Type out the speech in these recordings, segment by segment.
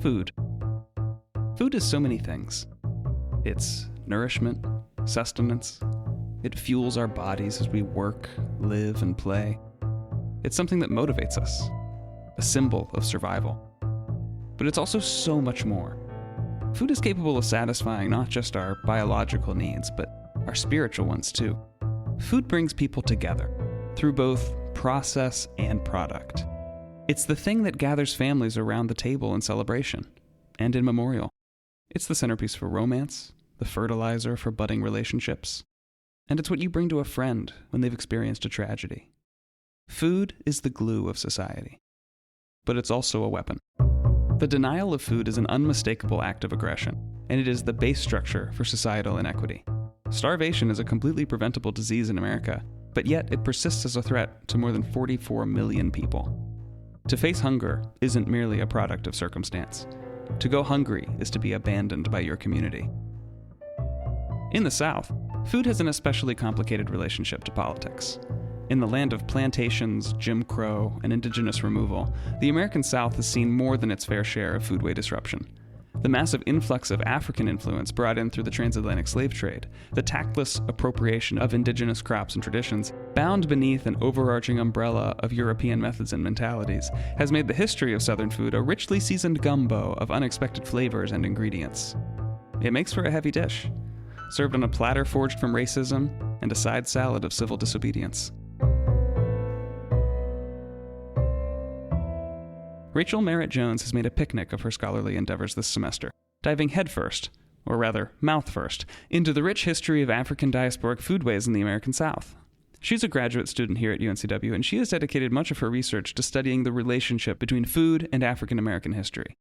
Food. Food is so many things. It's nourishment, sustenance. It fuels our bodies as we work, live, and play. It's something that motivates us, a symbol of survival. But it's also so much more. Food is capable of satisfying not just our biological needs, but our spiritual ones too. Food brings people together through both process and product. It's the thing that gathers families around the table in celebration and in memorial. It's the centerpiece for romance, the fertilizer for budding relationships, and it's what you bring to a friend when they've experienced a tragedy. Food is the glue of society, but it's also a weapon. The denial of food is an unmistakable act of aggression, and it is the base structure for societal inequity. Starvation is a completely preventable disease in America, but yet it persists as a threat to more than 44 million people. To face hunger isn't merely a product of circumstance. To go hungry is to be abandoned by your community. In the South, food has an especially complicated relationship to politics. In the land of plantations, Jim Crow, and indigenous removal, the American South has seen more than its fair share of foodway disruption. The massive influx of African influence brought in through the transatlantic slave trade, the tactless appropriation of indigenous crops and traditions, bound beneath an overarching umbrella of European methods and mentalities, has made the history of Southern food a richly seasoned gumbo of unexpected flavors and ingredients. It makes for a heavy dish, served on a platter forged from racism and a side salad of civil disobedience. Rachel Merritt Jones has made a picnic of her scholarly endeavors this semester, diving headfirst, or rather mouth first, into the rich history of African diasporic foodways in the American South. She's a graduate student here at UNCW, and she has dedicated much of her research to studying the relationship between food and African American history.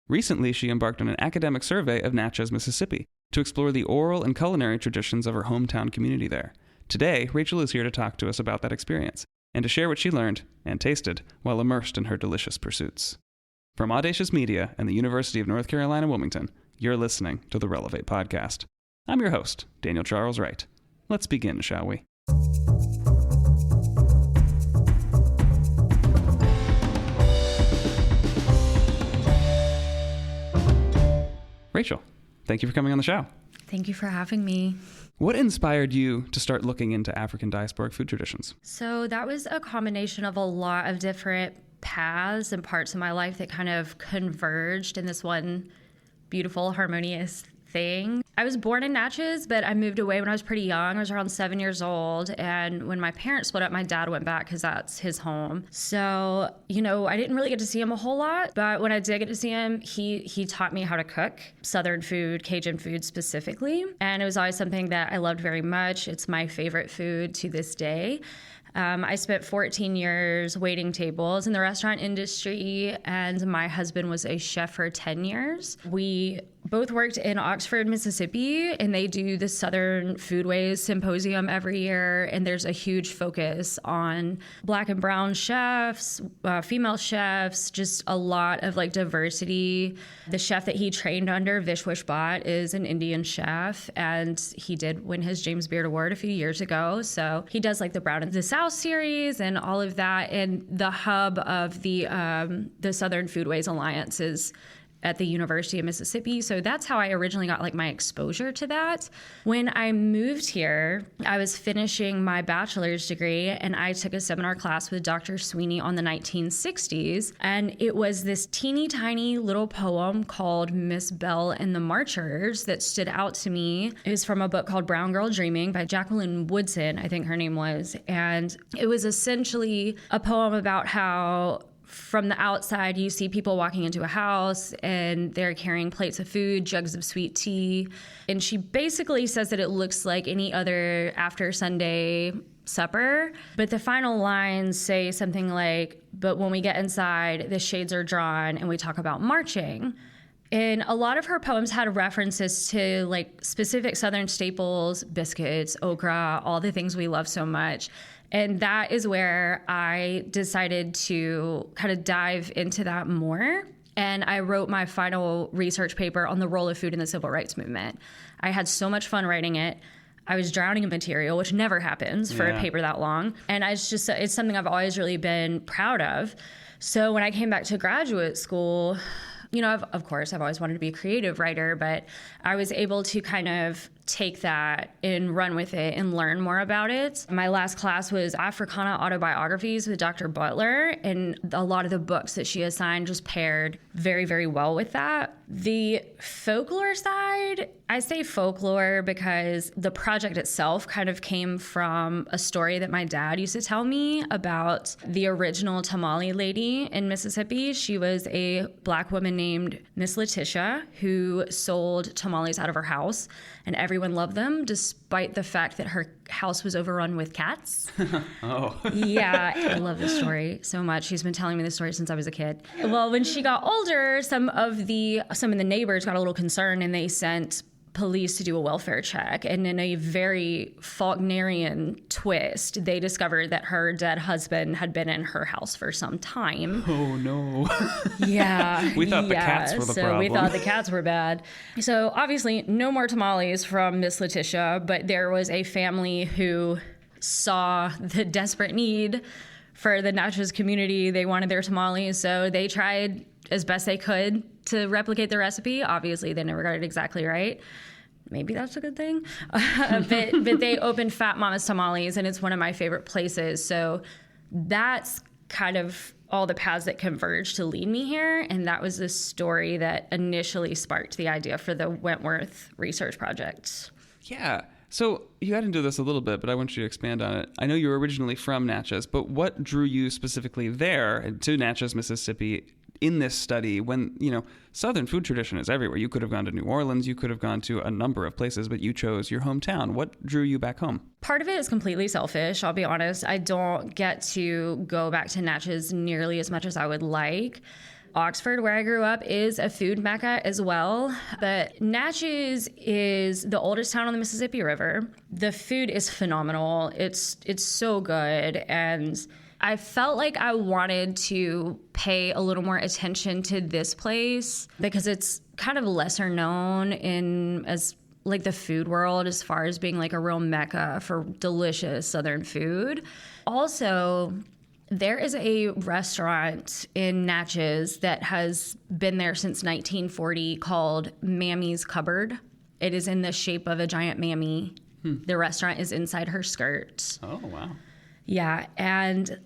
Recently, she embarked on an academic survey of Natchez, Mississippi, to explore the oral and culinary traditions of her hometown community there. Today, Rachel is here to talk to us about that experience, and to share what she learned and tasted while immersed in her delicious pursuits. From Audacious Media and the University of North Carolina, Wilmington, you're listening to the Relevate Podcast. I'm your host, Daniel Charles Wright. Let's begin, shall we? Rachel, thank you for coming on the show. Thank you for having me. What inspired you to start looking into African diasporic food traditions? So that was a combination of a lot of different paths and parts of my life that kind of converged in this one beautiful, harmonious thing. I was born in Natchez, but I moved away when I was pretty young. I was around 7 years old. And when my parents split up, my dad went back because that's his home. So, I didn't really get to see him a whole lot. But when I did get to see him, he taught me how to cook Southern food, Cajun food specifically. And it was always something that I loved very much. It's my favorite food to this day. I spent 14 years waiting tables in the restaurant industry, and my husband was a chef for 10 years. We both worked in Oxford, Mississippi, and they do the Southern Foodways Symposium every year, and there's a huge focus on Black and brown chefs, female chefs, just a lot of diversity. The chef that he trained under, Vish Wishbot, is an Indian chef, and he did win his James Beard Award a few years ago. So he does the Brown in the South series and all of that, and the hub of the Southern Foodways Alliance is at the University of Mississippi. So that's how I originally got my exposure to that. When I moved here, I was finishing my bachelor's degree, and I took a seminar class with Dr. Sweeney on the 1960s. And it was this teeny tiny little poem called Miss Bell and the Marchers that stood out to me. It was from a book called Brown Girl Dreaming by Jacqueline Woodson, I think her name was. And it was essentially a poem about how from the outside, you see people walking into a house and they're carrying plates of food, jugs of sweet tea. And she basically says that it looks like any other after Sunday supper. But the final lines say something like, but when we get inside, the shades are drawn and we talk about marching. And a lot of her poems had references to specific Southern staples, biscuits, okra, all the things we love so much. And that is where I decided to kind of dive into that more. And I wrote my final research paper on the role of food in the civil rights movement. I had so much fun writing it. I was drowning in material, which never happens for a paper that long. And it's something I've always really been proud of. So when I came back to graduate school, of course, I've always wanted to be a creative writer, but I was able to kind of take that and run with it and learn more about it. My last class was Africana autobiographies with Dr. Butler, and a lot of the books that she assigned just paired very, very well with that. The folklore side, I say folklore because the project itself kind of came from a story that my dad used to tell me about the original tamale lady in Mississippi. She was a Black woman named Miss Letitia who sold tamales out of her house, and everyone loved them despite the fact that her house was overrun with cats. Oh. Yeah, I love this story so much. She's been telling me this story since I was a kid. Well, when she got older, some of the neighbors got a little concerned, and they sent police to do a welfare check. And in a very Faulknerian twist, they discovered that her dead husband had been in her house for some time. Oh, no. Yeah. We thought the cats were the problem. So we thought the cats were bad. So obviously no more tamales from Miss Letitia, but there was a family who saw the desperate need for the Natchez community. They wanted their tamales, so they tried as best they could to replicate the recipe. Obviously, they never got it exactly right. Maybe that's a good thing. But they opened Fat Mama's Tamales, and it's one of my favorite places. So that's kind of all the paths that converged to lead me here. And that was the story that initially sparked the idea for the Wentworth research project. Yeah. So you got into this a little bit, but I want you to expand on it. I know you were originally from Natchez, but what drew you specifically there to Natchez, Mississippi in this study when, Southern food tradition is everywhere? You could have gone to New Orleans, you could have gone to a number of places, but you chose your hometown. What drew you back home? Part of it is completely selfish, I'll be honest. I don't get to go back to Natchez nearly as much as I would like. Oxford, where I grew up, is a food mecca as well. But Natchez is the oldest town on the Mississippi River. The food is phenomenal. It's so good. And I felt like I wanted to pay a little more attention to this place because it's kind of lesser known as like the food world as far as being like a real mecca for delicious Southern food. Also, there is a restaurant in Natchez that has been there since 1940 called Mammy's Cupboard. It is in the shape of a giant mammy. The restaurant is inside her skirt. Oh, wow. Yeah, and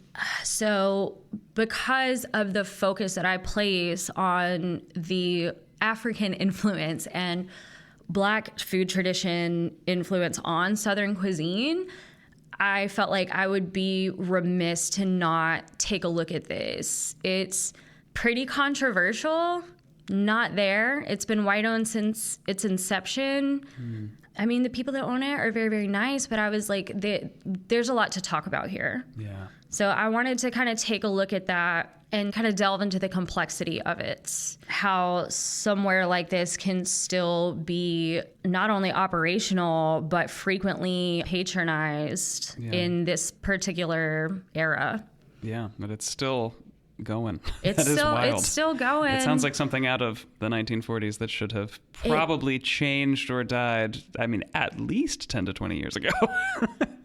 so because of the focus that I place on the African influence and Black food tradition influence on Southern cuisine, I felt like I would be remiss to not take a look at this. It's pretty controversial, not there. It's been white-owned since its inception. I mean, the people that own it are very, very nice, but I was like, there's a lot to talk about here. Yeah. So I wanted to kind of take a look at that and kind of delve into the complexity of it. How somewhere like this can still be not only operational, but frequently patronized in this particular era. Yeah, but it's still going. It's still going. It sounds like something out of the 1940s that should have probably changed or died, at least 10 to 20 years ago.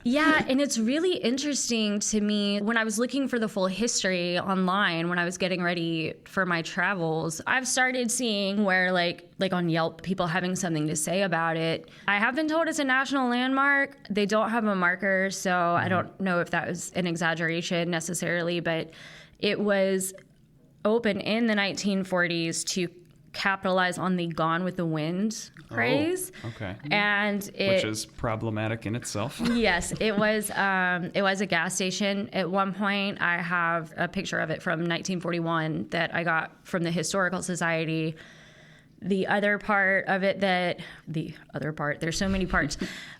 Yeah, and it's really interesting to me when I was looking for the full history online when I was getting ready for my travels. I've started seeing where like on Yelp, people having something to say about it. I have been told it's a national landmark. They don't have a marker, so I don't know if that was an exaggeration necessarily, but it was open in the 1940s to capitalize on the Gone with the Wind craze. Oh, okay. And which is problematic in itself. Yes, it was a gas station. At one point, I have a picture of it from 1941 that I got from the Historical Society. There's so many parts.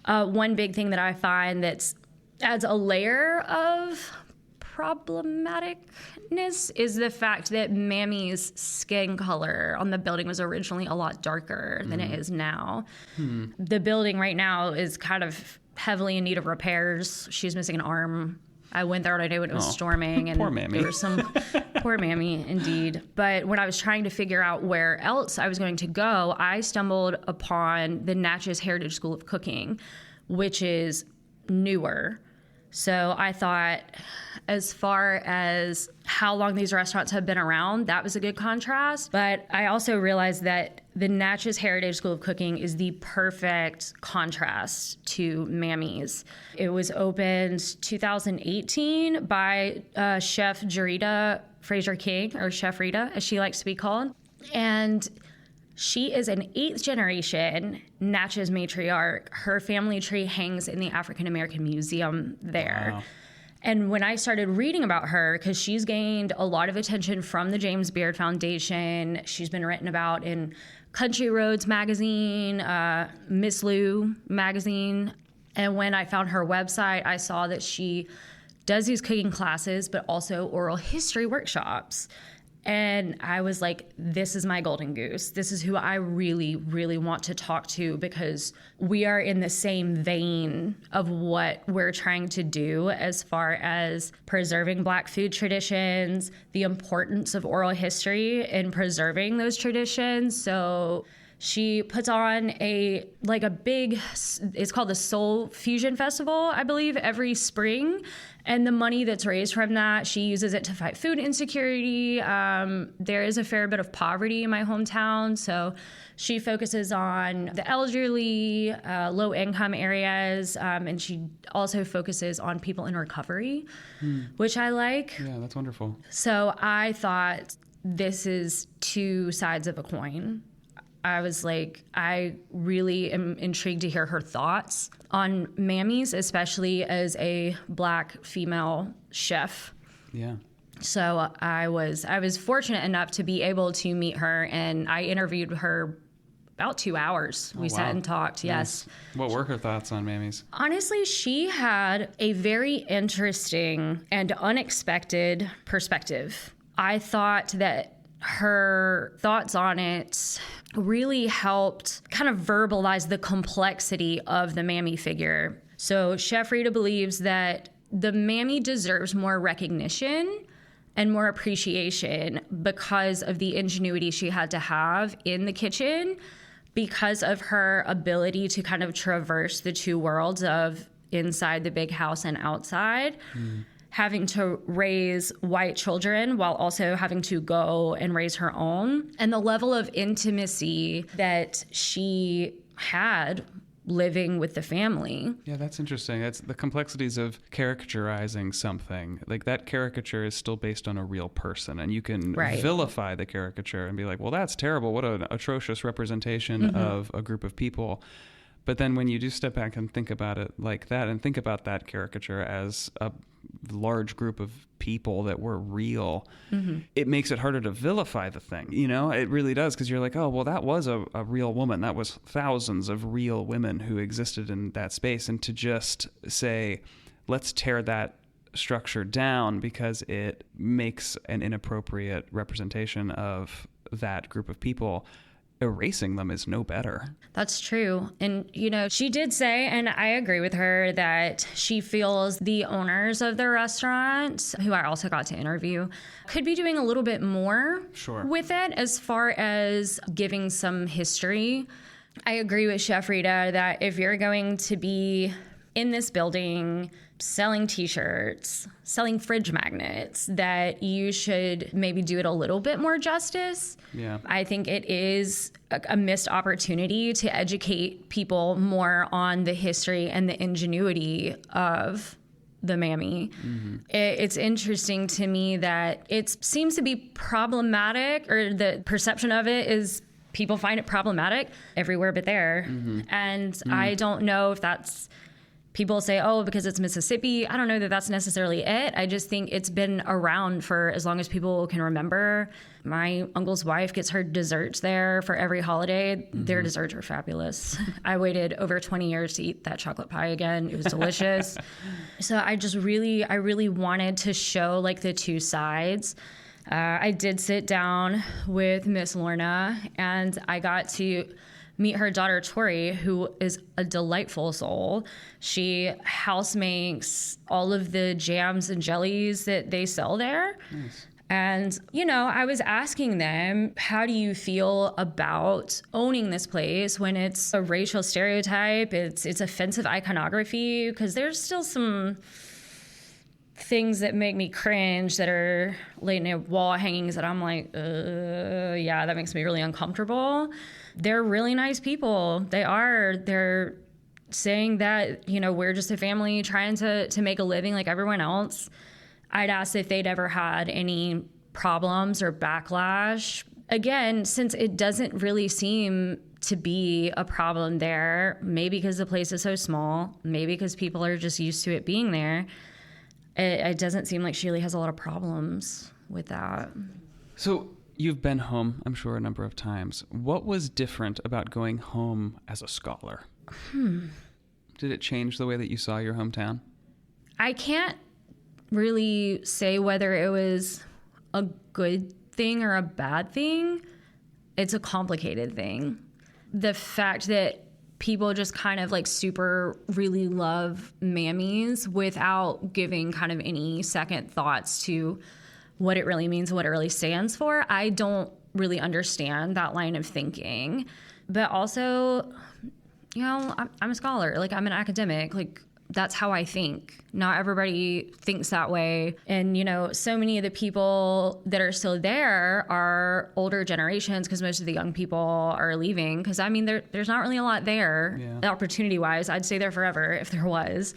One big thing that I find that adds a layer of problematicness is the fact that Mammy's skin color on the building was originally a lot darker than it is now. The building right now is kind of heavily in need of repairs. She's missing an arm. I went there today when it was storming, and poor Mammy. There was some poor Mammy indeed. But when I was trying to figure out where else I was going to go, I stumbled upon the Natchez Heritage School of Cooking, which is newer. So I thought, as far as how long these restaurants have been around. That was a good contrast. But I also realized that the Natchez Heritage School of Cooking is the perfect contrast to Mammy's. It was opened 2018 by Chef Jarita Fraser King, or Chef Rita, as she likes to be called. And she is an 8th generation Natchez matriarch. Her family tree hangs in the African American Museum there. Wow. And when I started reading about her, because she's gained a lot of attention from the James Beard Foundation, she's been written about in Country Roads magazine, Miss Lou magazine. And when I found her website, I saw that she does these cooking classes, but also oral history workshops. And I was like, this is my golden goose. This is who I really, really want to talk to, because we are in the same vein of what we're trying to do as far as preserving Black food traditions, the importance of oral history in preserving those traditions. So she puts on a big, it's called the Soul Fusion Festival, I believe, every spring. And the money that's raised from that, she uses it to fight food insecurity. There is a fair bit of poverty in my hometown, so she focuses on the elderly, low-income areas, and she also focuses on people in recovery, which I like. Yeah, that's wonderful. So I thought, this is two sides of a coin. I was like, I really am intrigued to hear her thoughts on Mammy's, especially as a Black female chef. Yeah. So I was fortunate enough to be able to meet her, and I interviewed her about 2 hours. We sat and talked. Yes. Nice. What were her thoughts on Mammy's? Honestly, she had a very interesting and unexpected perspective. I thought that her thoughts on it really helped kind of verbalize the complexity of the Mammy figure. So Chef Rita believes that the Mammy deserves more recognition and more appreciation because of the ingenuity she had to have in the kitchen, because of her ability to kind of traverse the two worlds of inside the big house and outside. Having to raise white children while also having to go and raise her own, and the level of intimacy that she had living with the family. Yeah, that's interesting. That's the complexities of characterizing something. Like, that caricature is still based on a real person, and you can vilify the caricature and be like, well, that's terrible. What an atrocious representation of a group of people. But then when you do step back and think about it like that, and think about that caricature as a large group of people that were real, it makes it harder to vilify the thing. You know, it really does, because you're like, oh, well, that was a real woman. That was thousands of real women who existed in that space. And to just say, let's tear that structure down because it makes an inappropriate representation of that group of people, erasing them is no better. That's true. And, you know, she did say, and I agree with her, that she feels the owners of the restaurant, who I also got to interview, could be doing a little bit more with it as far as giving some history. I agree with Chef Rita that if you're going to be in this building selling t-shirts, selling fridge magnets, that you should maybe do it a little bit more justice. Yeah. I think it is a missed opportunity to educate people more on the history and the ingenuity of the Mammy. It's interesting to me that it seems to be problematic, or the perception of it is people find it problematic everywhere but there. And I don't know if that's... People say, oh, because it's Mississippi. I don't know that that's necessarily it. I just think it's been around for as long as people can remember. My uncle's wife gets her desserts there for every holiday. Their desserts are fabulous. I waited over 20 years to eat that chocolate pie again. It was delicious. So I really wanted to show like the two sides. I did sit down with Miss Lorna, and I got to meet her daughter, Tori, who is a delightful soul. She house makes all of the jams and jellies that they sell there. Nice. And, you know, I was asking them, how do you feel about owning this place when it's a racial stereotype, it's offensive iconography? Because there's still some things that make me cringe that are late night wall hangings that I'm like, yeah, that makes me really uncomfortable. They're really nice people. They are. They're saying that, you know, we're just a family trying to make a living like everyone else. I'd asked if they'd ever had any problems or backlash. Again, since it doesn't really seem to be a problem there, maybe because the place is so small, maybe because people are just used to it being there, it doesn't seem like she really has a lot of problems with that. So you've been home, I'm sure, a number of times. What was different about going home as a scholar? Did it change the way that you saw your hometown? I can't really say whether it was a good thing or a bad thing. It's a complicated thing. The fact that people just kind of like super really love mammies without giving kind of any second thoughts to what it really means, what it really stands for. I don't really understand that line of thinking. But also, you know, I'm a scholar. Like, I'm an academic. Like, that's how I think. Not everybody thinks that way. And, you know, so many of the people that are still there are older generations because most of the young people are leaving. Because, I mean, there's not really a lot there, opportunity-wise. I'd stay there forever if there was.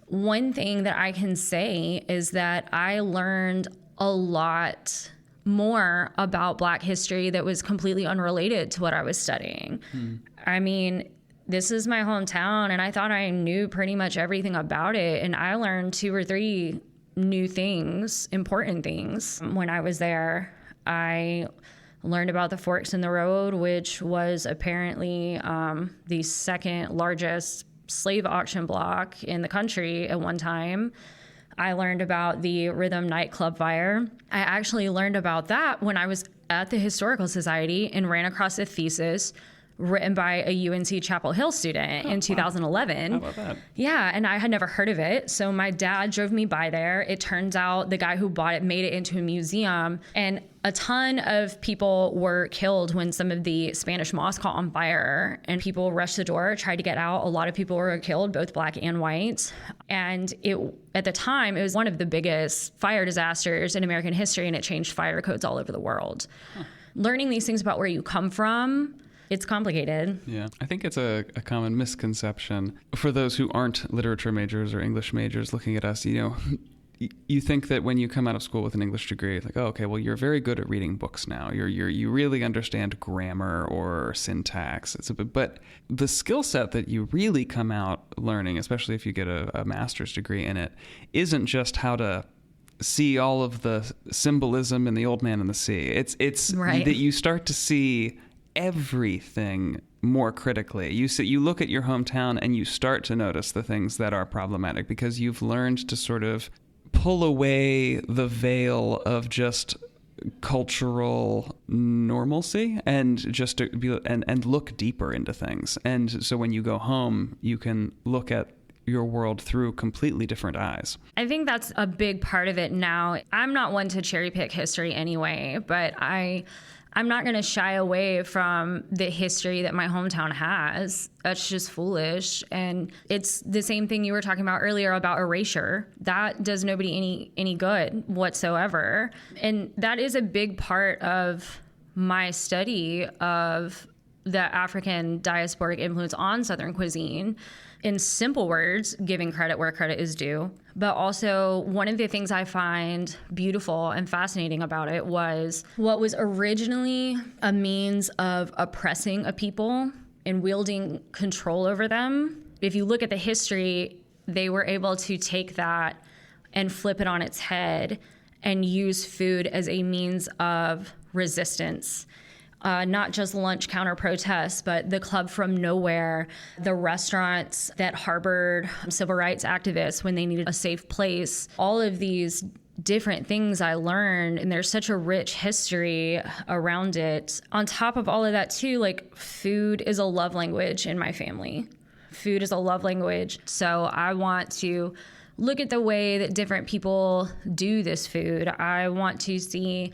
One thing that I can say is that I learned a lot more about Black history that was completely unrelated to what I was studying. I mean, this is my hometown, and I thought I knew pretty much everything about it. And I learned 2 or 3 new things, important things, when I was there. I learned about the Forks in the Road, which was apparently the second largest slave auction block in the country at one time. I learned about the Rhythm nightclub fire. I actually learned about that when I was at the Historical Society and ran across a thesis written by a UNC Chapel Hill student in 2011. How about that? Yeah, and I had never heard of it. So my dad drove me by there. It turns out the guy who bought it made it into a museum, and a ton of people were killed when some of the Spanish mosques caught on fire, and people rushed the door, tried to get out. A lot of people were killed, both Black and white. And at the time, it was one of the biggest fire disasters in American history, and it changed fire codes all over the world. Learning these things about where you come from, it's complicated. Yeah, I think it's a common misconception for those who aren't literature majors or English majors looking at us. You know, you think that when you come out of school with an English degree, like, oh, okay, well, you're very good at reading books now. You really understand grammar or syntax. But the skill set that you really come out learning, especially if you get a master's degree in it, isn't just how to see all of the symbolism in The Old Man and the Sea. It's right. That you start to see everything more critically. You look at your hometown and you start to notice the things that are problematic because you've learned to sort of pull away the veil of just cultural normalcy and just to be, and look deeper into things. And so when you go home, you can look at your world through completely different eyes. I think that's a big part of it now. I'm not one to cherry pick history anyway, but I'm not going to shy away from the history that my hometown has. That's just foolish. And it's the same thing you were talking about earlier about erasure. That does nobody any good whatsoever. And that is a big part of my study of the African diasporic influence on Southern cuisine. In simple words, giving credit where credit is due. But also, one of the things I find beautiful and fascinating about it was what was originally a means of oppressing a people and wielding control over them. If you look at the history, they were able to take that and flip it on its head and use food as a means of resistance. Not just lunch counter protests, but the Club from Nowhere, the restaurants that harbored civil rights activists when they needed a safe place. All of these different things I learned, and there's such a rich history around it. On top of all of that too, like, food is a love language in my family. Food is a love language. So I want to look at the way that different people do this food. I want to see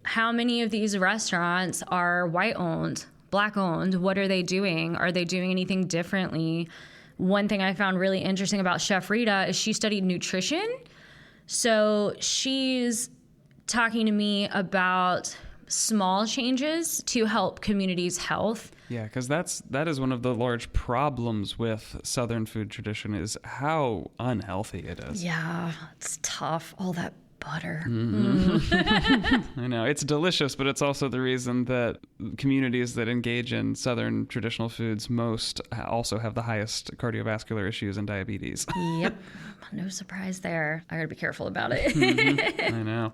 how many of these restaurants are white-owned, Black-owned. What are they doing? Are they doing anything differently? One thing I found really interesting about Chef Rita is she studied nutrition, So she's talking to me about small changes to help communities' health. Yeah, because that is one of the large problems with Southern food tradition is how unhealthy it is. Yeah, it's tough. All that butter. I know. It's delicious, but it's also the reason that communities that engage in Southern traditional foods most also have the highest cardiovascular issues and diabetes. Yep. No surprise there. I gotta be careful about it. I know.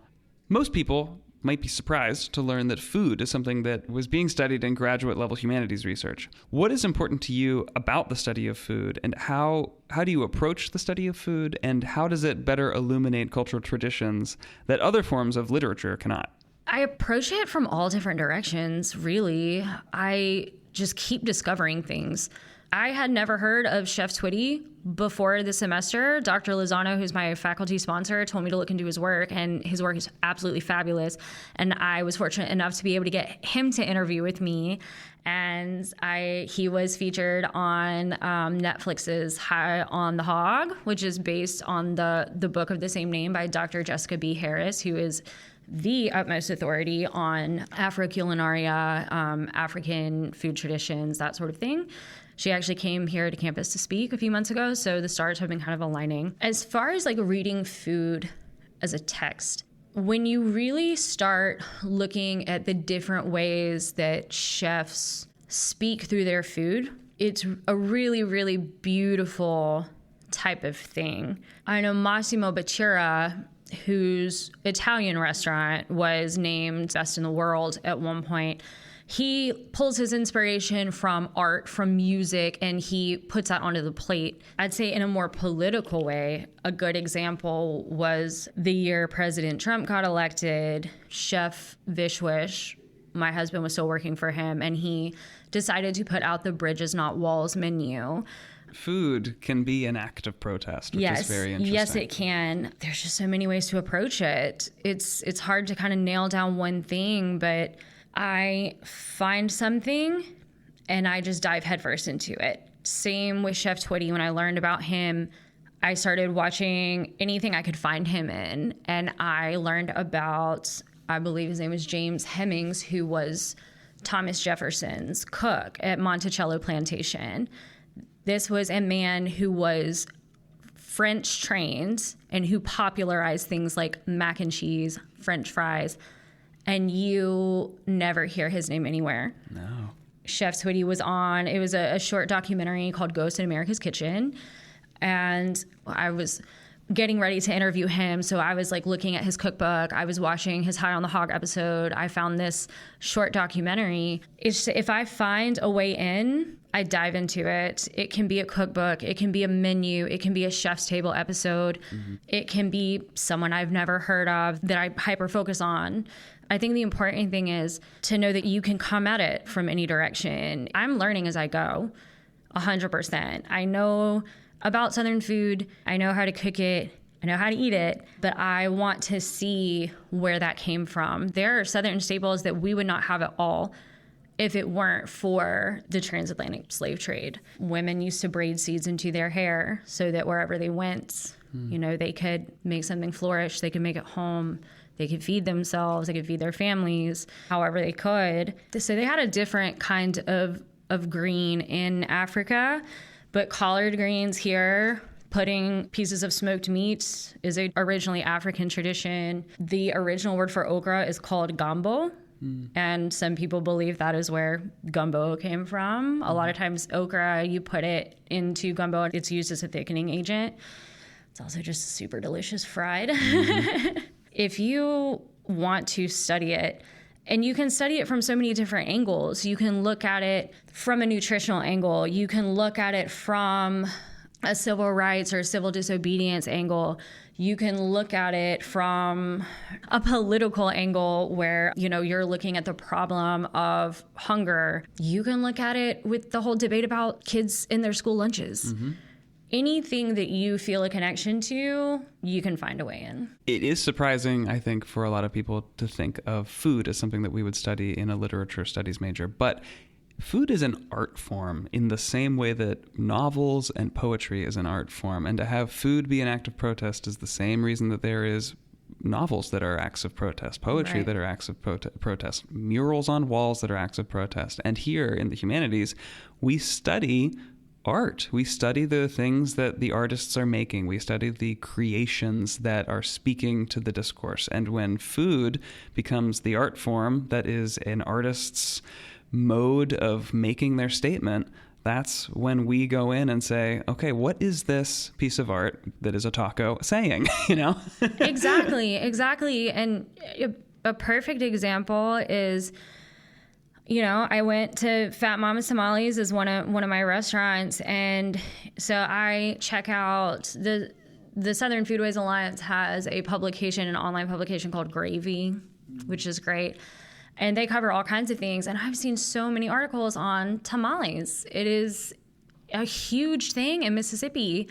Most people might be surprised to learn that food is something that was being studied in graduate level humanities research. What is important to you about the study of food, and how do you approach the study of food, and how does it better illuminate cultural traditions that other forms of literature cannot? I approach it from all different directions, really. I just keep discovering things. I had never heard of Chef Twitty before the semester. Dr. Lozano, who's my faculty sponsor, told me to look into his work, and his work is absolutely fabulous. And I was fortunate enough to be able to get him to interview with me. And he was featured on Netflix's High on the Hog, which is based on the book of the same name by Dr. Jessica B. Harris, who is the utmost authority on Afro-culinaria, African food traditions, that sort of thing. She actually came here to campus to speak a few months ago, so the stars have been kind of aligning. As far as like reading food as a text, when you really start looking at the different ways that chefs speak through their food, it's a really, really beautiful type of thing. I know Massimo Bottura, whose Italian restaurant was named Best in the World at one point. He pulls his inspiration from art, from music, and he puts that onto the plate. I'd say in a more political way, a good example was the year President Trump got elected. Chef Vishwish, my husband was still working for him, and he decided to put out the Bridges Not Walls menu. Food can be an act of protest, which is very interesting. Yes, it can. There's just so many ways to approach it. It's hard to kind of nail down one thing, but I find something and I just dive headfirst into it. Same with Chef Twitty. When I learned about him, I started watching anything I could find him in, and I learned about, I believe his name was James Hemings, who was Thomas Jefferson's cook at Monticello Plantation. This was a man who was French trained and who popularized things like mac and cheese, French fries, and you never hear his name anywhere. No. Chef Twitty was on, it was a short documentary called Ghost in America's Kitchen, and I was getting ready to interview him, so I was like looking at his cookbook, I was watching his High on the Hog episode, I found this short documentary. If I find a way in, I dive into it. It can be a cookbook, it can be a menu, it can be a chef's table episode, it can be someone I've never heard of that I hyper focus on. I think the important thing is to know that you can come at it from any direction. I'm learning as I go, 100%. I know about Southern food, I know how to cook it, I know how to eat it, but I want to see where that came from. There are Southern staples that we would not have at all if it weren't for the transatlantic slave trade. Women used to braid seeds into their hair so that wherever they went, they could make something flourish, they could make it home, they could feed themselves, they could feed their families, however they could. So they had a different kind of green in Africa, but collard greens here, putting pieces of smoked meat is originally African tradition. The original word for okra is called gumbo. And some people believe that is where gumbo came from. A lot of times okra, you put it into gumbo, it's used as a thickening agent. It's also just super delicious fried. If you want to study it, and you can study it from so many different angles. You can look at it from a nutritional angle. You can look at it from a civil rights or civil disobedience angle. You can look at it from a political angle where, you're looking at the problem of hunger. You can look at it with the whole debate about kids in their school lunches. Anything that you feel a connection to, you can find a way in. It is surprising, I think, for a lot of people to think of food as something that we would study in a literature studies major. But food is an art form in the same way that novels and poetry is an art form. And to have food be an act of protest is the same reason that there is novels that are acts of protest, poetry that are acts of protest, murals on walls that are acts of protest. And here in the humanities, we study art. We study the things that the artists are making. We study the creations that are speaking to the discourse. And when food becomes the art form that is an artist's mode of making their statement, that's when we go in and say, okay, what is this piece of art that is a taco saying? Exactly. And a perfect example is, I went to Fat Mama's Tamales as one of my restaurants, and so I check out the Southern Foodways Alliance has a publication, an online publication called Gravy, which is great. And they cover all kinds of things. And I've seen so many articles on tamales. It is a huge thing in Mississippi.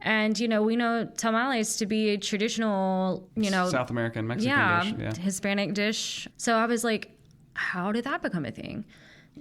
And, we know tamales to be a traditional, South American, Mexican dish. Yeah. Hispanic dish. So I was like, how did that become a thing?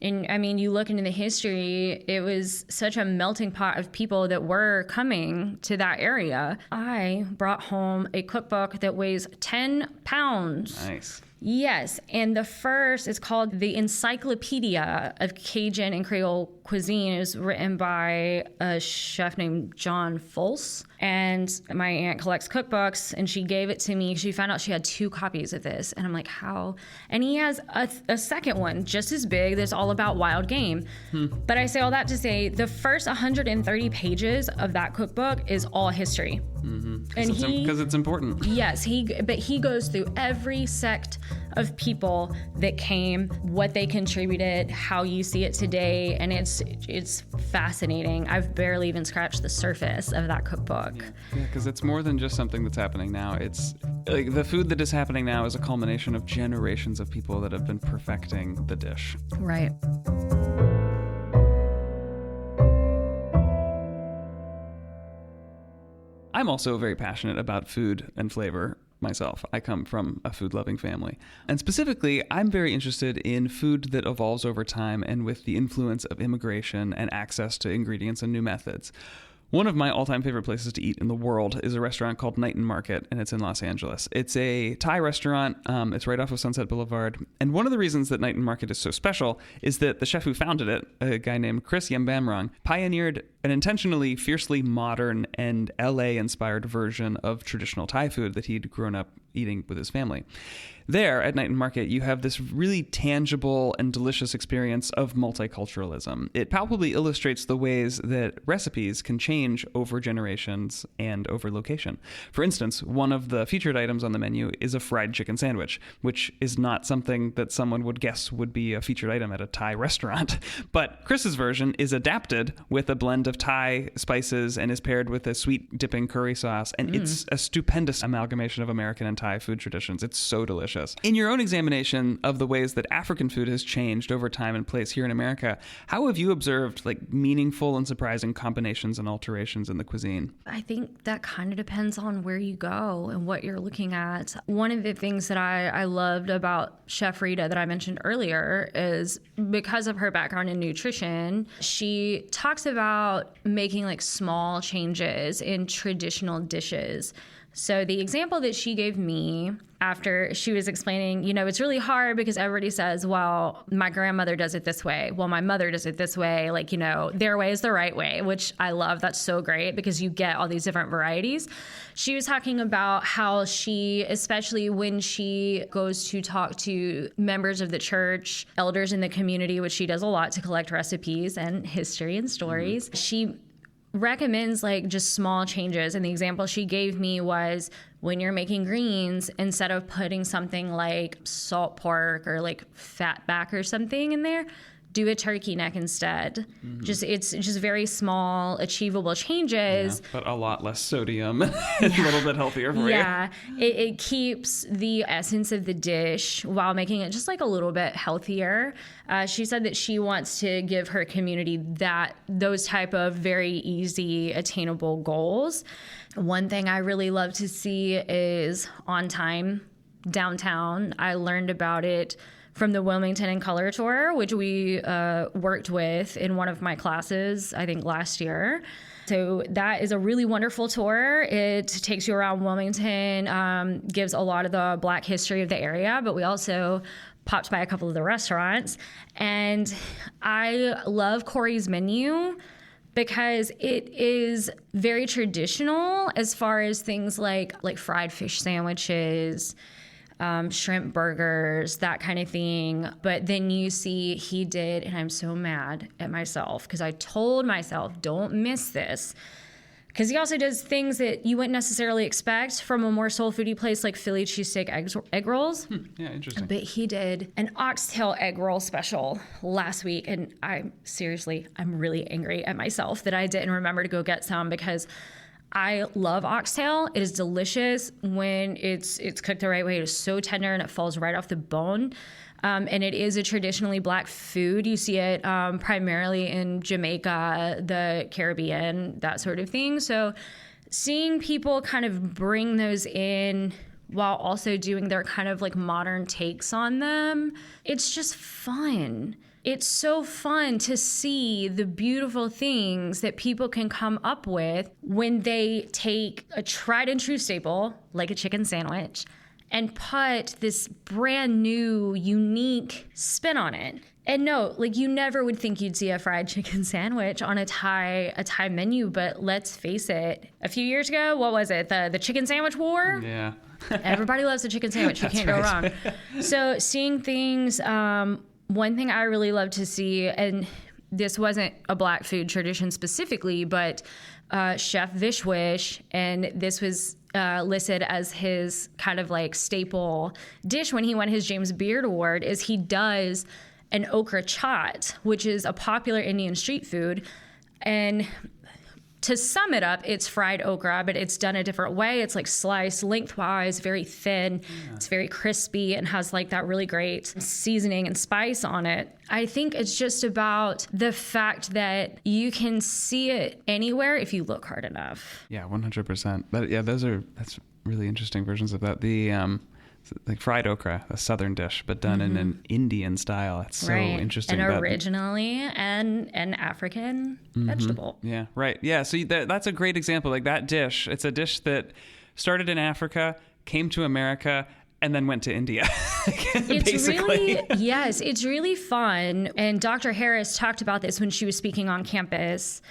And I mean, you look into the history, it was such a melting pot of people that were coming to that area. I brought home a cookbook that weighs 10 pounds. Nice. Yes, and the first is called The Encyclopedia of Cajun and Creole Cuisine. It was written by a chef named John Folse. And my aunt collects cookbooks, and she gave it to me. She found out she had 2 copies of this. And I'm like, how? And he has a second one, just as big, that's all about wild game. But I say all that to say, the first 130 pages of that cookbook is all history. Because it's important. Yes, but he goes through every sect of people that came, what they contributed, how you see it today, and it's fascinating. I've barely even scratched the surface of that cookbook. Yeah, because it's more than just something that's happening now. It's like the food that is happening now is a culmination of generations of people that have been perfecting the dish. Right. I'm also very passionate about food and flavor myself. I come from a food-loving family. And specifically, I'm very interested in food that evolves over time and with the influence of immigration and access to ingredients and new methods. One of my all-time favorite places to eat in the world is a restaurant called Night and Market, and it's in Los Angeles. It's a Thai restaurant. It's right off of Sunset Boulevard. And one of the reasons that Night and Market is so special is that the chef who founded it, a guy named Chris Yambamrong, pioneered an intentionally fiercely modern and LA-inspired version of traditional Thai food that he'd grown up eating with his family. There, at Night and Market, you have this really tangible and delicious experience of multiculturalism. It palpably illustrates the ways that recipes can change over generations and over location. For instance, one of the featured items on the menu is a fried chicken sandwich, which is not something that someone would guess would be a featured item at a Thai restaurant. But Chris's version is adapted with a blend of Thai spices and is paired with a sweet dipping curry sauce. And it's a stupendous amalgamation of American and Thai food traditions. It's so delicious. In your own examination of the ways that African food has changed over time and place here in America, how have you observed meaningful and surprising combinations and alterations in the cuisine? I think that kind of depends on where you go and what you're looking at. One of the things that I loved about Chef Rita that I mentioned earlier is because of her background in nutrition, she talks about making small changes in traditional dishes. So the example that she gave me after she was explaining, it's really hard because everybody says, well, my grandmother does it this way. Well, my mother does it this way. Their way is the right way, which I love. That's so great because you get all these different varieties. She was talking about how she, especially when she goes to talk to members of the church, elders in the community, which she does a lot to collect recipes and history and stories, she recommends just small changes. And the example she gave me was when you're making greens, instead of putting something like salt pork or fat back or something in there, do a turkey neck instead. It's just very small, achievable changes. Yeah, but a lot less sodium. It's a little bit healthier for you. Yeah, it keeps the essence of the dish while making it just a little bit healthier. She said that she wants to give her community those type of very easy, attainable goals. One thing I really love to see is On Time downtown. I learned about it from the Wilmington and Color Tour, which we worked with in one of my classes, I think last year. So that is a really wonderful tour. It takes you around Wilmington, gives a lot of the Black history of the area, but we also popped by a couple of the restaurants. And I love Corey's menu because it is very traditional as far as things like fried fish sandwiches, shrimp burgers, that kind of thing. But then you see he did, and I'm so mad at myself because I told myself, don't miss this. Because he also does things that you wouldn't necessarily expect from a more soul foodie place like Philly cheesesteak egg rolls. Yeah, interesting. But he did an oxtail egg roll special last week, and I'm really angry at myself that I didn't remember to go get some because I love oxtail. It is delicious when it's cooked the right way. It is so tender and it falls right off the bone. And it is a traditionally Black food. You see it primarily in Jamaica, the Caribbean, that sort of thing. So seeing people kind of bring those in while also doing their kind of like modern takes on them, it's just fun. It's so fun to see the beautiful things that people can come up with when they take a tried and true staple, like a chicken sandwich, and put this brand new, unique spin on it. And no, like you never would think you'd see a fried chicken sandwich on a Thai menu, but let's face it, a few years ago, what was it? The chicken sandwich war? Yeah. Everybody loves a chicken sandwich. You can't go wrong. So seeing things, one thing I really love to see, and this wasn't a Black food tradition specifically, but Chef Vishwish, and this was listed as his kind of like staple dish when he won his James Beard Award, is he does an okra chaat, which is a popular Indian street food. And to sum it up, it's fried okra, but it's done a different way. It's like sliced lengthwise, very thin. Yeah. It's very crispy and has like that really great seasoning and spice on it. I think it's just about the fact that you can see it anywhere if you look hard enough. Yeah, 100%. That's really interesting versions of that. The like fried okra, a southern dish, but done in an Indian style. That's so interesting. And originally an African vegetable. Yeah, right. Yeah, so that's a great example. Like that dish, it's a dish that started in Africa, came to America, and then went to India. It's really fun. And Dr. Harris talked about this when she was speaking on campus.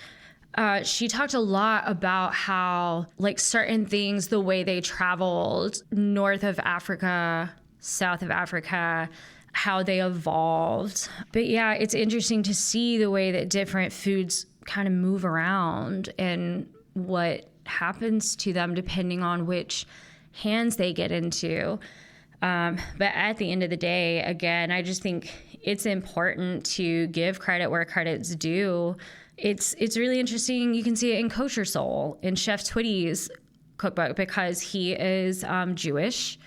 She talked a lot about how like certain things, the way they traveled north of Africa, south of Africa, how they evolved. But yeah, it's interesting to see the way that different foods kind of move around and what happens to them depending on which hands they get into. But at the end of the day, again, I just think it's important to give credit where credit's due. It's really interesting. You can see it in Kosher Soul, in Chef Twitty's cookbook, because he is Jewish.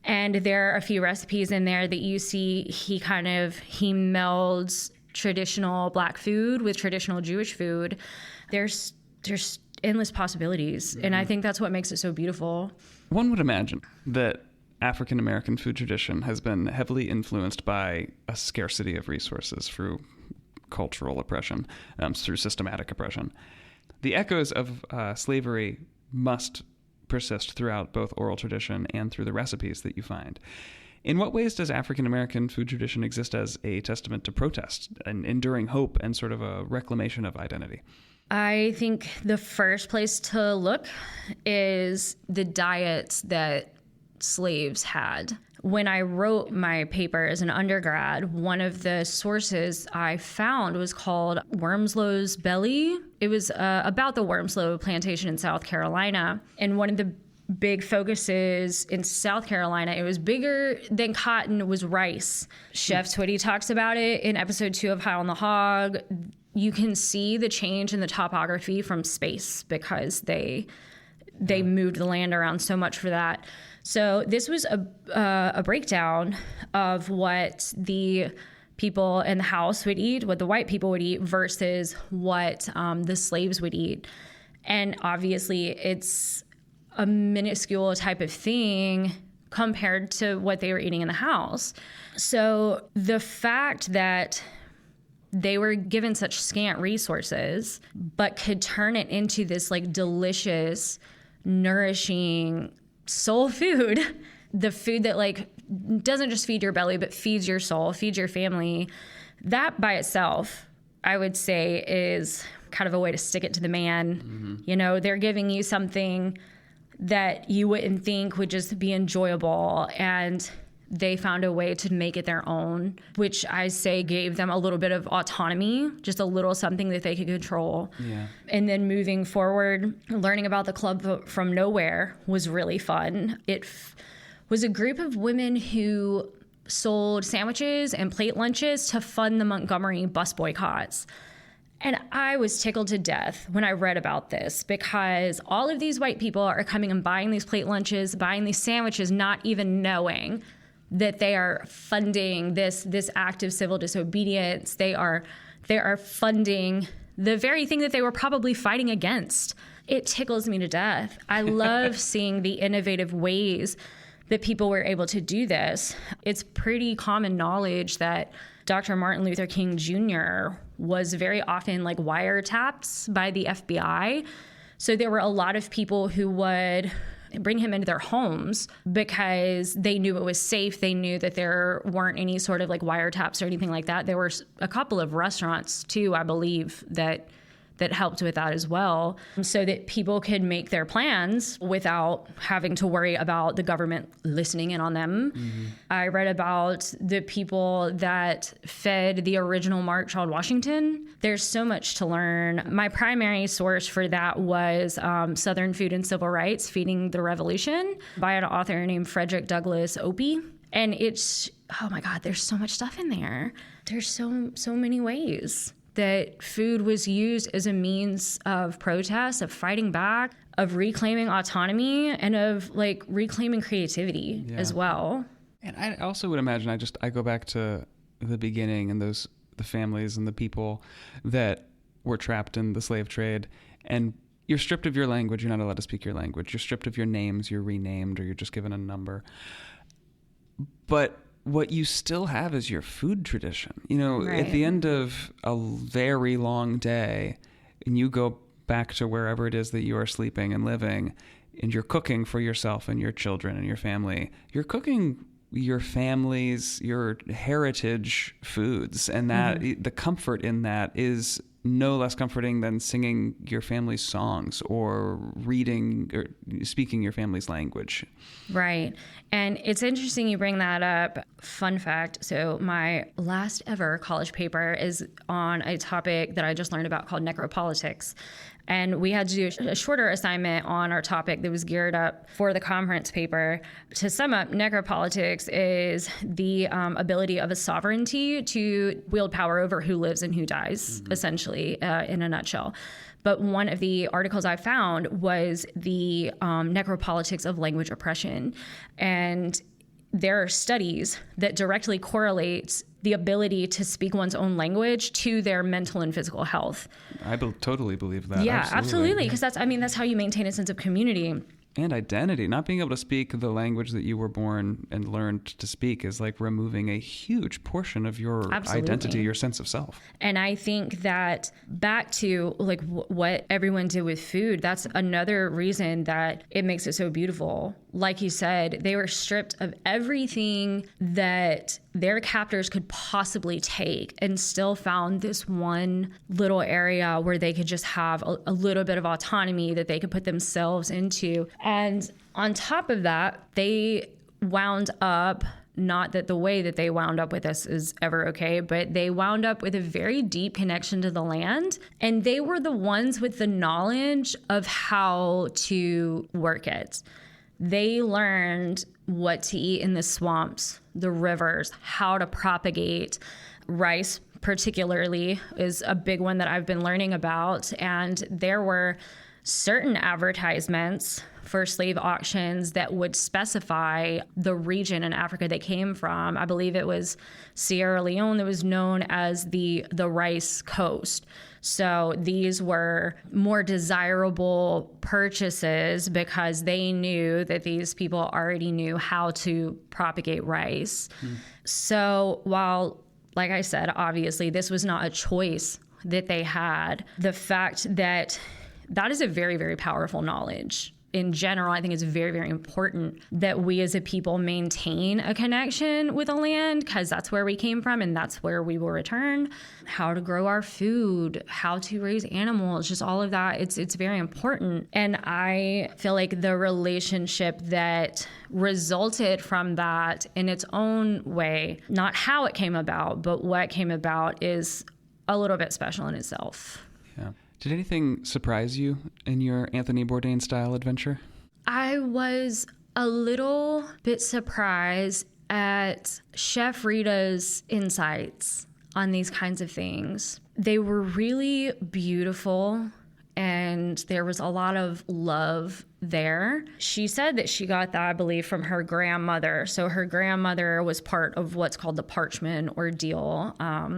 And there are a few recipes in there that you see he melds traditional Black food with traditional Jewish food. There's endless possibilities. And I think that's what makes it so beautiful. One would imagine that African American food tradition has been heavily influenced by a scarcity of resources through cultural oppression, through systematic oppression. The echoes of slavery must persist throughout both oral tradition and through the recipes that you find. In what ways does African American food tradition exist as a testament to protest and enduring hope and sort of a reclamation of identity? I think the first place to look is the diets that slaves had. When I wrote my paper as an undergrad, one of the sources I found was called Wormslow's Belly. It was about the Wormslow plantation in South Carolina. And one of the big focuses in South Carolina, it was bigger than cotton, was rice. Chef Twitty talks about it in episode 2 of High on the Hog. You can see the change in the topography from space because they moved the land around so much for that. So this was a breakdown of what the people in the house would eat, what the white people would eat versus what the slaves would eat. And obviously it's a minuscule type of thing compared to what they were eating in the house. So the fact that they were given such scant resources, but could turn it into this like delicious, nourishing soul food, the food that like doesn't just feed your belly, but feeds your soul, feeds your family, that by itself, I would say, is kind of a way to stick it to the man. Mm-hmm. You know, they're giving you something that you wouldn't think would just be enjoyable, and they found a way to make it their own, which I say gave them a little bit of autonomy, just a little something that they could control. Yeah. And then moving forward, learning about the Club from Nowhere was really fun. It was a group of women who sold sandwiches and plate lunches to fund the Montgomery bus boycotts. And I was tickled to death when I read about this, because all of these white people are coming and buying these plate lunches, buying these sandwiches, not even knowing that they are funding this act of civil disobedience. They are funding the very thing that they were probably fighting against. It tickles me to death. I love seeing the innovative ways that people were able to do this. It's pretty common knowledge that Dr. Martin Luther King Jr. was very often like wiretapped by the FBI. So there were a lot of people who would bring him into their homes because they knew it was safe. They knew that there weren't any sort of like wiretaps or anything like that. There were a couple of restaurants too, I believe, that helped with that as well, so that people could make their plans without having to worry about the government listening in on them. Mm-hmm. I read about the people that fed the original March on Washington. There's so much to learn. My primary source for that was Southern Food and Civil Rights, Feeding the Revolution, by an author named Frederick Douglass Opie. And it's, oh my God, there's so much stuff in there. There's so many ways that food was used as a means of protest, of fighting back, of reclaiming autonomy, and of like reclaiming creativity as well. And I also would imagine, I go back to the beginning and the families and the people that were trapped in the slave trade, and you're stripped of your language. You're not allowed to speak your language. You're stripped of your names. You're renamed, or you're just given a number. But what you still have is your food tradition. You know, right. At the end of a very long day, and you go back to wherever it is that you are sleeping and living, and you're cooking for yourself and your children and your family, you're cooking your family's, your heritage foods. And that the comfort in that is no less comforting than singing your family's songs or reading or speaking your family's language. Right. And it's interesting you bring that up. Fun fact. So my last ever college paper is on a topic that I just learned about called necropolitics. And we had to do a shorter assignment on our topic that was geared up for the conference paper. To sum up, necropolitics is the ability of a sovereignty to wield power over who lives and who dies, essentially, in a nutshell. But one of the articles I found was the necropolitics of language oppression. And there are studies that directly correlate the ability to speak one's own language to their mental and physical health. I totally believe that. Yeah, absolutely. Because that's how you maintain a sense of community. And identity. Not being able to speak the language that you were born and learned to speak is like removing a huge portion of your identity, your sense of self. And I think that back to like what everyone did with food, that's another reason that it makes it so beautiful. Like you said, they were stripped of everything that their captors could possibly take, and still found this one little area where they could just have a little bit of autonomy that they could put themselves into. And on top of that, they wound up, not that the way that they wound up with this is ever okay, but they wound up with a very deep connection to the land. And they were the ones with the knowledge of how to work it. They learned what to eat in the swamps, the rivers, how to propagate. Rice particularly is a big one that I've been learning about. And there were certain advertisements for slave auctions that would specify the region in Africa they came from. I believe it was Sierra Leone that was known as the Rice Coast. So these were more desirable purchases because they knew that these people already knew how to propagate rice. So while, like I said, obviously this was not a choice that they had, the fact that that is a very, very powerful knowledge. In general, I think it's very, very important that we as a people maintain a connection with the land because that's where we came from and that's where we will return. How to grow our food, how to raise animals, just all of that. It's very important. And I feel like the relationship that resulted from that in its own way, not how it came about, but what came about is a little bit special in itself. Yeah. Did anything surprise you in your Anthony Bourdain style adventure? I was a little bit surprised at Chef Rita's insights on these kinds of things. They were really beautiful and there was a lot of love there. She said that she got that, I believe, from her grandmother. So her grandmother was part of what's called the Parchman Ordeal.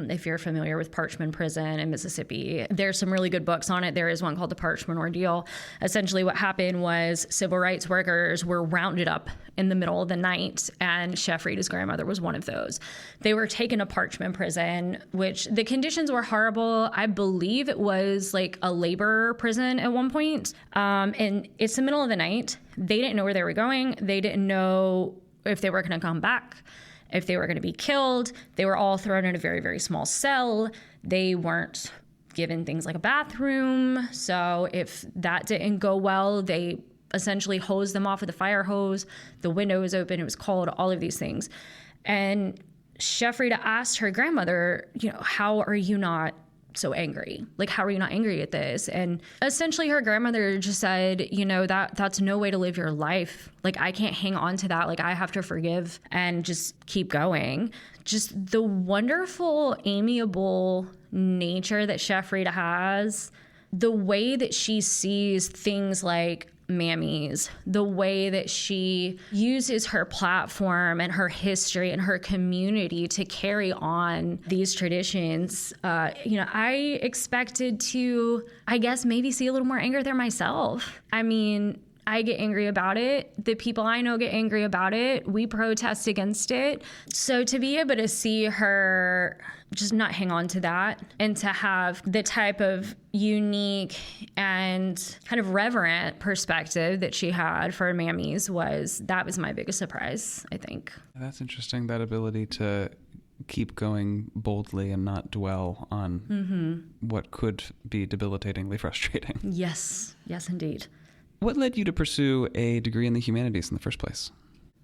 If you're familiar with Parchman Prison in Mississippi, there's some really good books on it. There is one called the Parchman Ordeal. Essentially what happened was civil rights workers were rounded up in the middle of the night, and Chef Rita's grandmother was one of those. They were taken to Parchman Prison, which the conditions were horrible. I believe it was like a labor prison at one point. And it's the middle of the night. They didn't know where they were going. They didn't know if they were going to come back, if they were going to be killed. They were all thrown in a very, very small cell. They weren't given things like a bathroom. So if that didn't go well, they essentially hosed them off with a fire hose. The window was open. It was cold, all of these things. And Chef Rita asked her grandmother, how are you not so angry? Like, how are you not angry at this? And essentially her grandmother just said, that's no way to live your life. Like, I can't hang on to that. Like, I have to forgive and just keep going. Just the wonderful, amiable nature that Chef Rita has, the way that she sees things like mammies, the way that she uses her platform and her history and her community to carry on these traditions. I expected to, I guess, maybe see a little more anger there myself. I mean, I get angry about it. The people I know get angry about it. We protest against it. So to be able to see her just not hang on to that and to have the type of unique and kind of reverent perspective that she had for mammies was my biggest surprise, I think. That's interesting, that ability to keep going boldly and not dwell on what could be debilitatingly frustrating. Yes, indeed. What led you to pursue a degree in the humanities in the first place?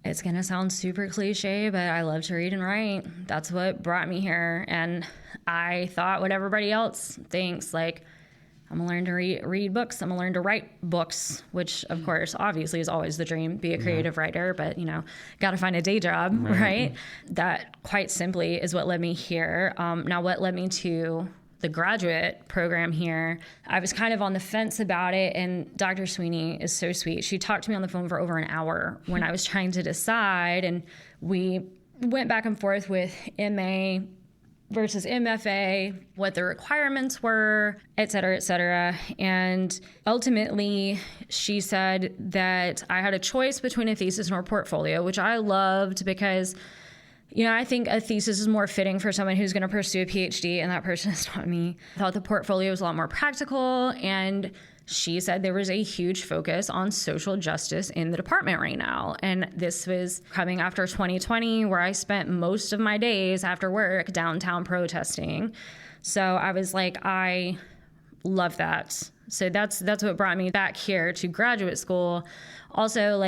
It's going to sound super cliche, but I love to read and write. That's what brought me here. And I thought what everybody else thinks, like, I'm going to learn to read books. I'm going to learn to write books, which, of course, obviously is always the dream, be a creative writer, but, got to find a day job, right? That quite simply is what led me here. Now, what led me to the graduate program here, I was kind of on the fence about it, and Dr. Sweeney is so sweet. She talked to me on the phone for over an hour when I was trying to decide, and we went back and forth with MA versus MFA, what the requirements were, et cetera, et cetera. And ultimately, she said that I had a choice between a thesis and a portfolio, which I loved because I think a thesis is more fitting for someone who's going to pursue a PhD, and that person is not me. I thought the portfolio was a lot more practical, and she said there was a huge focus on social justice in the department right now. And this was coming after 2020, where I spent most of my days after work downtown protesting. So I was like, I love that. So that's what brought me back here to graduate school. Also,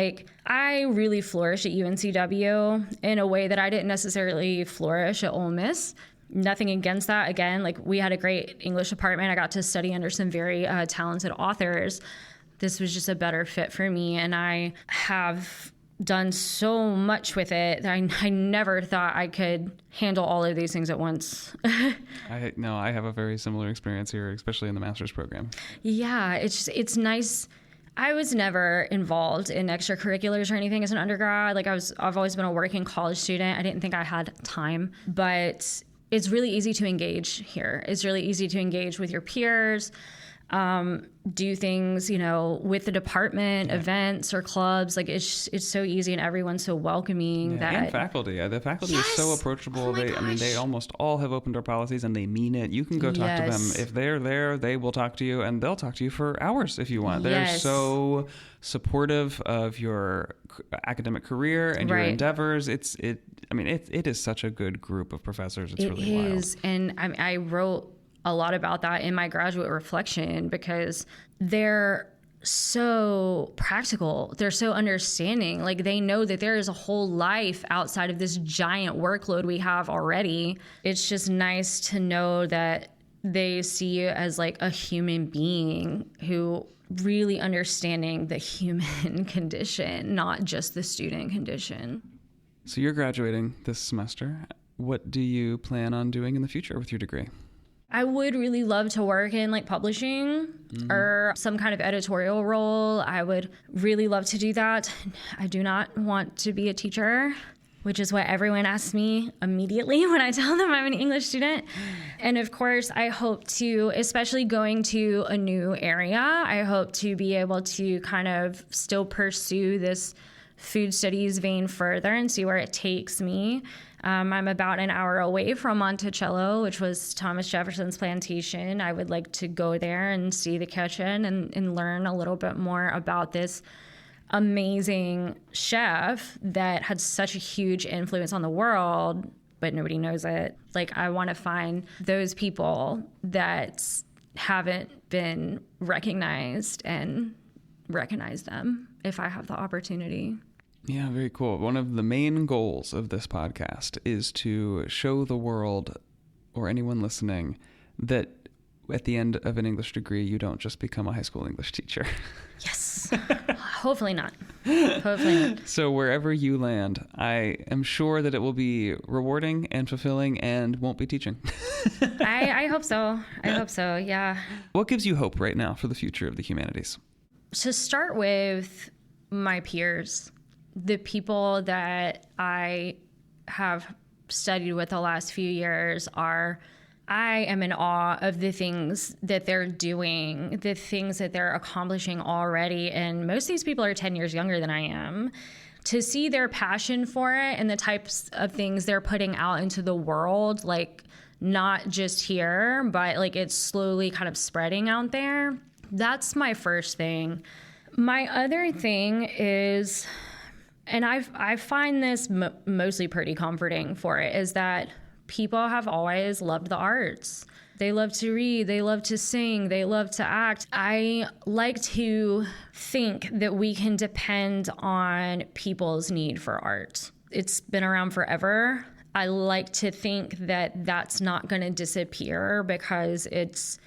I really flourished at UNCW in a way that I didn't necessarily flourish at Ole Miss. Nothing against that. Again, we had a great English department. I got to study under some very talented authors. This was just a better fit for me. And I have done so much with it that I never thought I could handle all of these things at once. I have a very similar experience here, especially in the master's program. Yeah, it's nice. I was never involved in extracurriculars or anything as an undergrad. Like I've always been a working college student. I didn't think I had time, but it's really easy to engage here. It's really easy to engage with your peers, do things, with the department, events or clubs. Like it's so easy and everyone's so welcoming and faculty. The faculty is so approachable. They almost all have open door policies and they mean it. You can go talk to them. If they're there, they will talk to you and they'll talk to you for hours if you want. They're so supportive of your academic career and your endeavors. It is such a good group of professors. It's really wild. It is. And I wrote a lot about that in my graduate reflection because they're so practical. They're so understanding. Like they know that there is a whole life outside of this giant workload we have already. It's just nice to know that they see you as like a human being who really understanding the human condition, not just the student condition. So you're graduating this semester. What do you plan on doing in the future with your degree? I would really love to work in like publishing or some kind of editorial role. I would really love to do that. I do not want to be a teacher, which is what everyone asks me immediately when I tell them I'm an English student. And of course, I hope to, especially going to a new area, I hope to be able to kind of still pursue this food studies vein further and see where it takes me. I'm about an hour away from Monticello, which was Thomas Jefferson's plantation. I would like to go there and see the kitchen and learn a little bit more about this amazing chef that had such a huge influence on the world, but nobody knows it. Like, I want to find those people that haven't been recognized and recognize them if I have the opportunity. Yeah, very cool. One of the main goals of this podcast is to show the world or anyone listening that at the end of an English degree, you don't just become a high school English teacher. Yes. Hopefully not. Hopefully not. So wherever you land, I am sure that it will be rewarding and fulfilling and won't be teaching. I hope so. I hope so, yeah. What gives you hope right now for the future of the humanities? To start with, my peers. The people that I have studied with the last few years I am in awe of the things that they're doing, the things that they're accomplishing already. And most of these people are 10 years younger than I am. To see their passion for it and the types of things they're putting out into the world, like not just here, but like it's slowly kind of spreading out there. That's my first thing. My other thing is, and I find this mostly pretty comforting for it, is that people have always loved the arts. They love to read, they love to sing, they love to act. I like to think that we can depend on people's need for art. It's been around forever. I like to think that that's not going to disappear because it's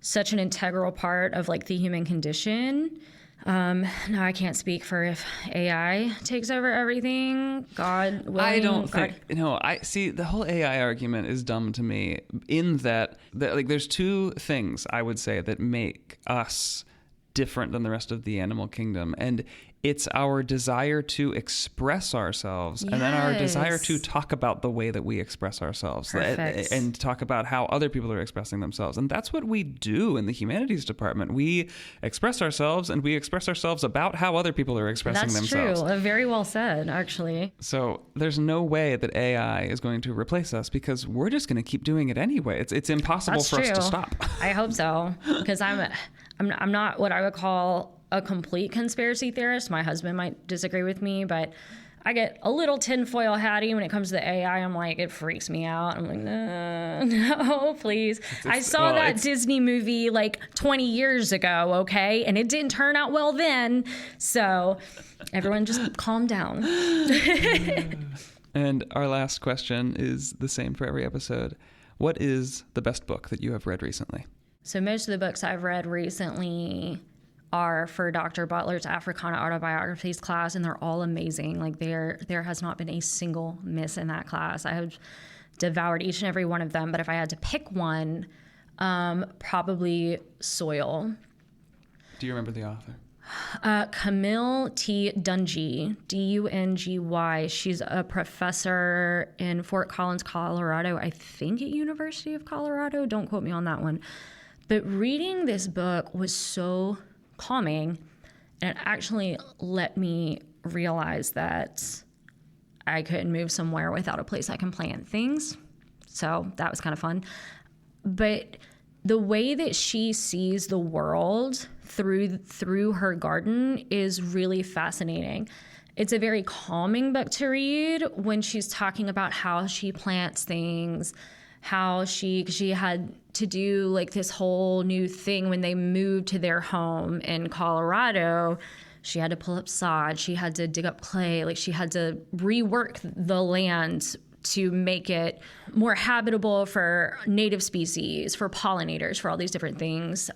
such an integral part of like the human condition. Now I can't speak for if AI takes over everything. God willing. I don't think. I see the whole AI argument is dumb to me. In that like there's two things I would say that make us different than the rest of the animal kingdom, and it's our desire to express ourselves, and then our desire to talk about the way that we express ourselves, and talk about how other people are expressing themselves. And that's what we do in the humanities department. We express ourselves, and we express ourselves about how other people are expressing themselves. That's true. Very well said, actually. So there's no way that AI is going to replace us because we're just going to keep doing it anyway. It's impossible us to stop. I hope so, because I'm not what I would call a complete conspiracy theorist. My husband might disagree with me, but I get a little tinfoil hatty when it comes to the AI. I'm like, it freaks me out. I'm like, no, please. I saw that Disney movie like 20 years ago, okay? And it didn't turn out well then. So everyone just calm down. And our last question is the same for every episode. What is the best book that you have read recently? So most of the books I've read recently are for Dr. Butler's Africana Autobiographies class, and they're all amazing. Like there has not been a single miss in that class. I have devoured each and every one of them, but if I had to pick one, probably Soil. Do you remember the author? Camille T. Dungy, Dungy. She's a professor in Fort Collins, Colorado, I think at University of Colorado. Don't quote me on that one. But reading this book was so calming, and it actually let me realize that I couldn't move somewhere without a place I can plant things. So that was kind of fun. But the way that she sees the world through her garden is really fascinating. It's a very calming book to read when she's talking about how she plants things, how she had to do like this whole new thing when they moved to their home in Colorado. She had to pull up sod, she had to dig up clay, like she had to rework the land to make it more habitable for native species, for pollinators, for all these different things.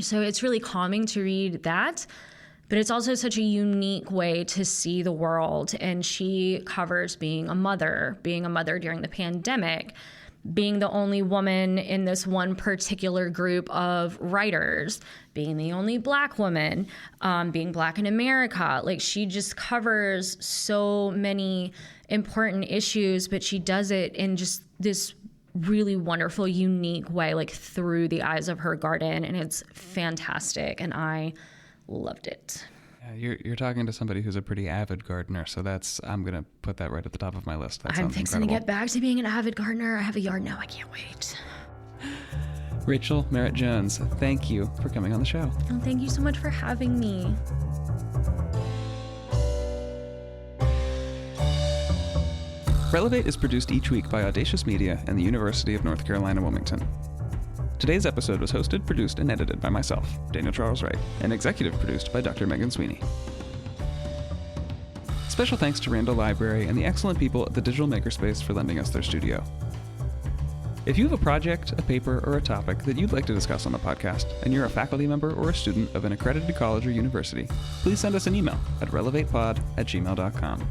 So it's really calming to read that, but it's also such a unique way to see the world. And she covers being a mother during the pandemic, being the only woman in this one particular group of writers, being the only Black woman, being Black in America. Like she just covers so many important issues, but she does it in just this really wonderful, unique way, like through the eyes of her garden. And it's fantastic. And I loved it. Yeah, you're talking to somebody who's a pretty avid gardener, so I'm going to put that right at the top of my list. That I'm sounds fixing incredible. to get back to being an avid gardener. I have a yard now. I can't wait. Rachel Merritt Jones, thank you for coming on the show. Oh, thank you so much for having me. Relevate is produced each week by Audacious Media and the University of North Carolina, Wilmington. Today's episode was hosted, produced, and edited by myself, Daniel Charles Wright, and executive produced by Dr. Megan Sweeney. Special thanks to Randall Library and the excellent people at the Digital Makerspace for lending us their studio. If you have a project, a paper, or a topic that you'd like to discuss on the podcast, and you're a faculty member or a student of an accredited college or university, please send us an email at relevatepod@gmail.com.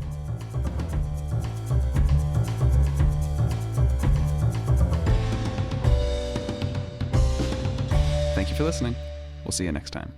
Thank you for listening. We'll see you next time.